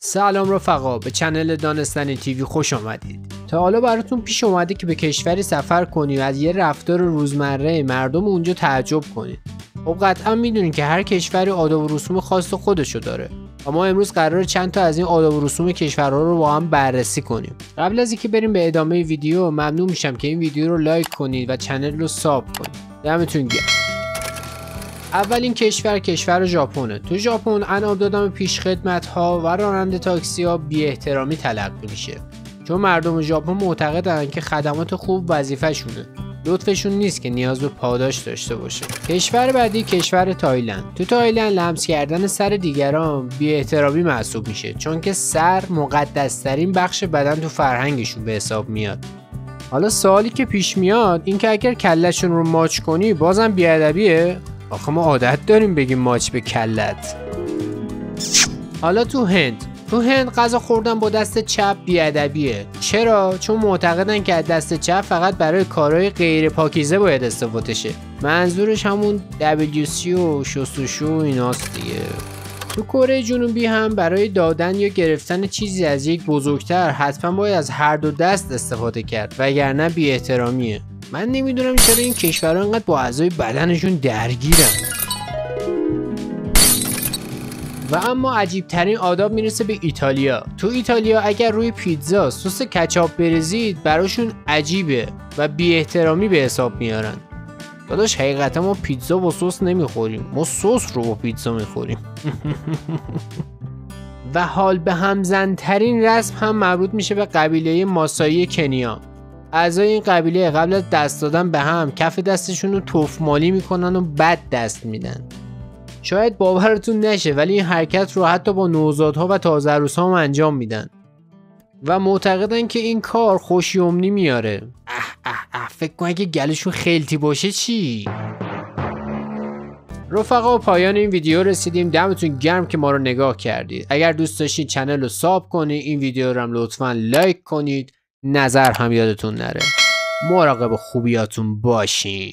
سلام رفقا، به چنل دانستنی تیوی خوش آمدید. تا حالا براتون پیش اومده که به کشوری سفر کنید و از یه رفتار روزمره مردم اونجا تعجب کنید؟ خب قطعا میدونید که هر کشوری آداب و رسوم خاص خودشو داره. اما امروز قراره چند تا از این آداب و رسوم کشورها رو با هم بررسی کنیم. قبل از اینکه بریم به ادامه ویدیو، ممنون میشم که این ویدیو رو لایک کنید و چنل رو ساب کنید. دمتون گرم. اولین کشور ژاپنه. تو ژاپن انعام دادن پیشخدمت ها و راننده تاکسی ها بی احترامی تلقی میشه، چون مردم ژاپن معتقدن که خدمات خوب وظیفه شونه، لطفشون نیست که نیاز به پاداش داشته باشه. کشور بعدی کشور تایلند. تو تایلند لمس کردن سر دیگران بی احترامی محسوب میشه، چون که سر مقدس‌ترین بخش بدن تو فرهنگشون به حساب میاد. حالا سوالی که پیش میاد این که اگر کله‌شون رو ماچ کنی بازم بی‌ادبیه؟ آخه ما عادت داریم بگیم ماچ به کلت. حالا تو هند غذا خوردن با دست چپ بی‌ادبیه. چرا؟ چون معتقدن که از دست چپ فقط برای کارهای غیر پاکیزه باید استفاده شه. منظورش همون WC و شستشو ایناست دیگه. تو کره جنوبی هم برای دادن یا گرفتن چیزی از یک بزرگتر حتما باید از هر دو دست استفاده کرد، وگرنه بی احترامیه. من نمیدونم چرا این کشورها اینقدر با اعضای بدنشون درگیرن. و اما عجیب ترین آداب میرسه به ایتالیا. تو ایتالیا اگر روی پیتزا سس کچاپ بریزید براشون عجیبه و بی احترامی به حساب میارن. داداش حقیقتا ما پیتزا با سس نمیخوریم، ما سس رو با پیتزا میخوریم. و حال به همزن ترین رسم هم مربوط میشه به قبیله ماسایی کنیا. اعضای این قبیله قبل از دست دادن به هم کف دستشون رو تفمالی میکنن و بعد دست میدن. شاید باورتون نشه ولی این حرکت رو حتی با نوزادها و تازه عروس‌ها هم انجام میدن و معتقدن که این کار خوشیومنی میاره. فکر کن اگه گلشون خلطی باشه چی؟ رفقا پایان این ویدیو رسیدیم. دمتون گرم که ما رو نگاه کردید. اگر دوست داشتید چنل رو ساب کنید، این ویدیو رو هم لطفاً لایک کنید، نظر هم یادتون نره. مراقب خوبیاتون باشین.